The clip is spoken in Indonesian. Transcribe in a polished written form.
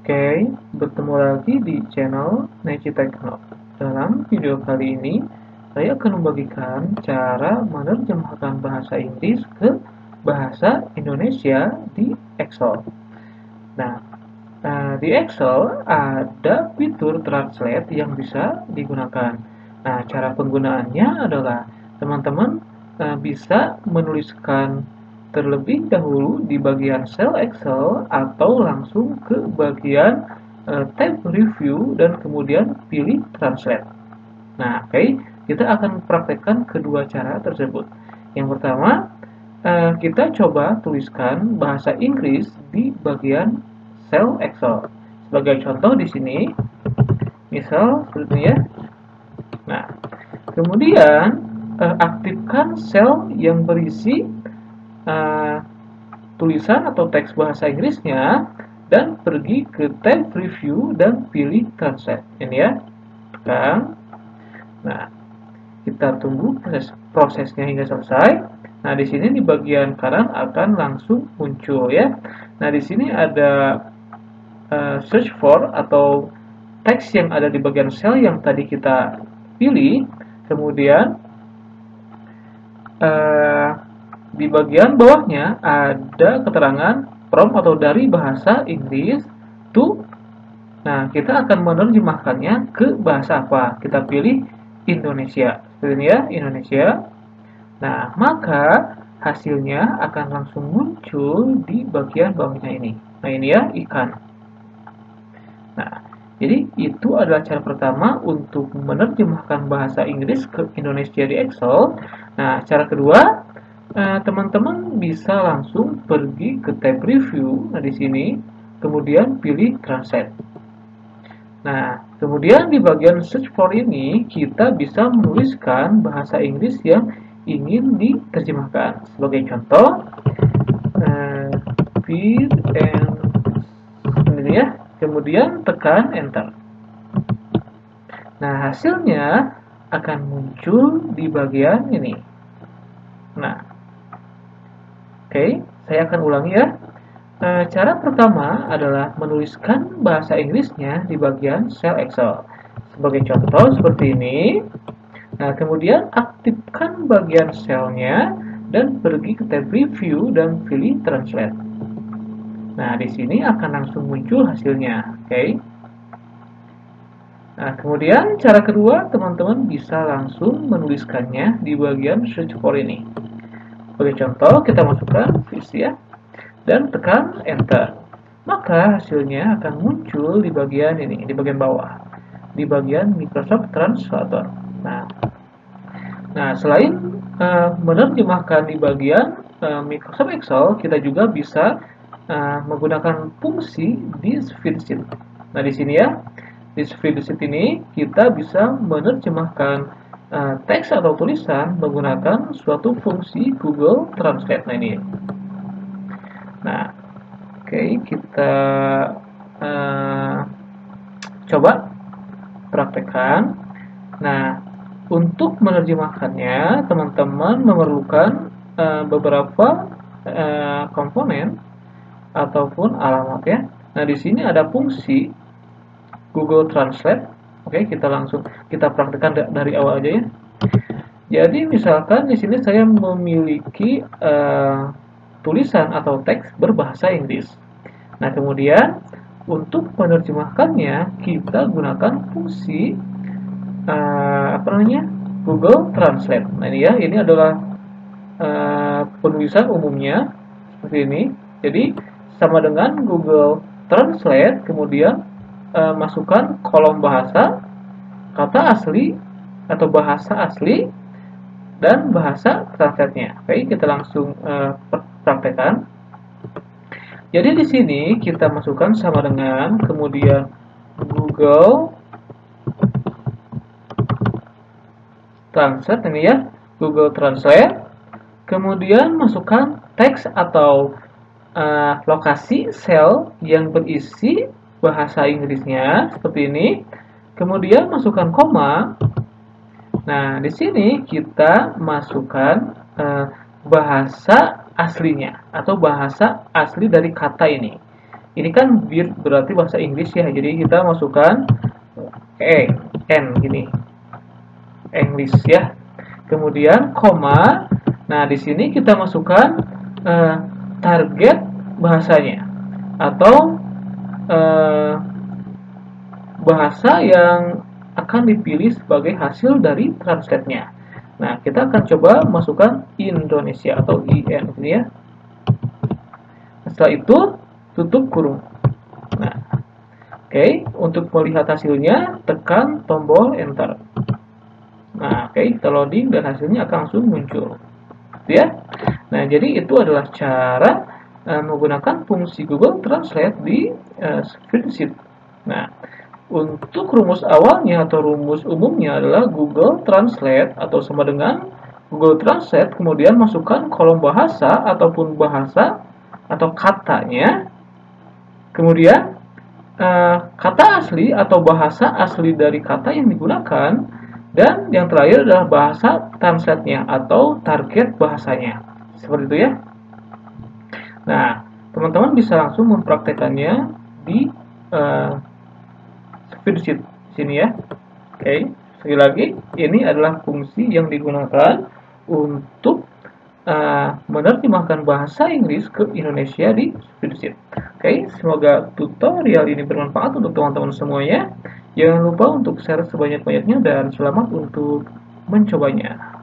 Oke, bertemu lagi di channel Neci Tekno. Dalam video kali ini, saya akan membagikan cara menerjemahkan bahasa Inggris ke bahasa Indonesia di Excel. Nah, di Excel ada fitur Translate yang bisa digunakan. Nah, cara penggunaannya adalah teman-teman bisa menuliskan terlebih dahulu di bagian sel Excel atau langsung ke bagian tab review dan kemudian pilih translate. Nah, oke, kita akan praktekkan kedua cara tersebut. Yang pertama, kita coba tuliskan bahasa Inggris di bagian sel Excel. Sebagai contoh di sini, misal seperti ini ya. Nah, kemudian aktifkan sel yang berisi tulisan atau teks bahasa Inggrisnya dan pergi ke tab review dan pilih translate. Ini ya, tekan. Nah, kita tunggu prosesnya hingga selesai. Nah, di sini di bagian kanan akan langsung muncul ya. Nah, di sini ada search for atau teks yang ada di bagian sel yang tadi kita pilih. Kemudian di bagian bawahnya ada keterangan from atau dari bahasa Inggris to. Nah, kita akan menerjemahkannya ke bahasa apa? Kita pilih Indonesia. Seperti ini ya, Indonesia. Nah, maka hasilnya akan langsung muncul di bagian bawahnya ini. Nah, ini ya, ikan. Nah, jadi itu adalah cara pertama untuk menerjemahkan bahasa Inggris ke Indonesia di Excel. Nah, cara kedua, teman-teman bisa langsung pergi ke tab review. Nah, di sini kemudian pilih translate. Nah, kemudian di bagian search for ini kita bisa menuliskan bahasa Inggris yang ingin diterjemahkan. Sebagai contoh, feed and ini ya. Kemudian tekan enter. Nah, hasilnya akan muncul di bagian ini. Nah, oke, saya akan ulangi ya. Cara pertama adalah menuliskan bahasa Inggrisnya di bagian sel Excel. Sebagai contoh seperti ini. Nah, kemudian aktifkan bagian selnya dan pergi ke tab review dan pilih translate. Nah, di sini akan langsung muncul hasilnya. Oke. Nah, kemudian cara kedua, teman-teman bisa langsung menuliskannya di bagian search for ini. Sebagai contoh, kita masukkan fish ya, dan tekan enter. Maka hasilnya akan muncul di bagian ini, di bagian bawah, di bagian Microsoft Translator. Nah, selain menerjemahkan di bagian Microsoft Excel, kita juga bisa menggunakan fungsi di spreadsheet. Nah, di sini ya, di spreadsheet ini kita bisa menerjemahkan teks atau tulisan menggunakan suatu fungsi Google Translate. Nah, ini. Nah, oke, kita coba praktekkan. Nah, untuk menerjemahkannya, teman-teman memerlukan beberapa komponen ataupun alamat ya. Nah, di sini ada fungsi Google Translate. Oke, kita praktekkan dari awal aja ya. Jadi misalkan di sini saya memiliki tulisan atau teks berbahasa Inggris. Nah, kemudian untuk menerjemahkannya kita gunakan fungsi Google Translate. Nah, ini ya, ini adalah penulisan umumnya seperti ini. Jadi sama dengan Google Translate, kemudian masukkan kolom bahasa, kata asli atau bahasa asli, dan bahasa translate-nya. Oke, kita langsung praktekkan. Jadi di sini kita masukkan sama dengan kemudian Google Translate ini ya, Google Translate. Kemudian masukkan teks atau lokasi sel yang berisi bahasa Inggrisnya seperti ini. Kemudian masukkan koma. Nah, di sini kita masukkan bahasa aslinya atau bahasa asli dari kata ini. Ini kan bir berarti bahasa Inggris ya, jadi kita masukkan n gini, English ya. Kemudian koma. Nah, di sini kita masukkan target bahasanya atau bahasa yang akan dipilih sebagai hasil dari translate-nya. Nah, kita akan coba masukkan Indonesia atau IN ini ya. Setelah itu tutup kurung. Nah, oke, untuk melihat hasilnya tekan tombol enter. Nah, oke, kita loading dan hasilnya akan langsung muncul. Gitu ya. Nah, jadi itu adalah cara menggunakan fungsi Google Translate di spreadsheet. Nah, untuk rumus awalnya atau rumus umumnya adalah Google Translate atau sama dengan Google Translate, kemudian masukkan kolom bahasa ataupun bahasa atau katanya, kemudian kata asli atau bahasa asli dari kata yang digunakan, dan yang terakhir adalah bahasa translate-nya atau target bahasanya. Seperti itu ya. Nah, teman-teman bisa langsung mempraktekannya di spreadsheet sini ya. Oke, sekali lagi ini adalah fungsi yang digunakan untuk menerjemahkan bahasa Inggris ke Indonesia di spreadsheet. Oke, semoga tutorial ini bermanfaat untuk teman-teman semuanya. Jangan lupa untuk share sebanyak-banyaknya dan selamat untuk mencobanya.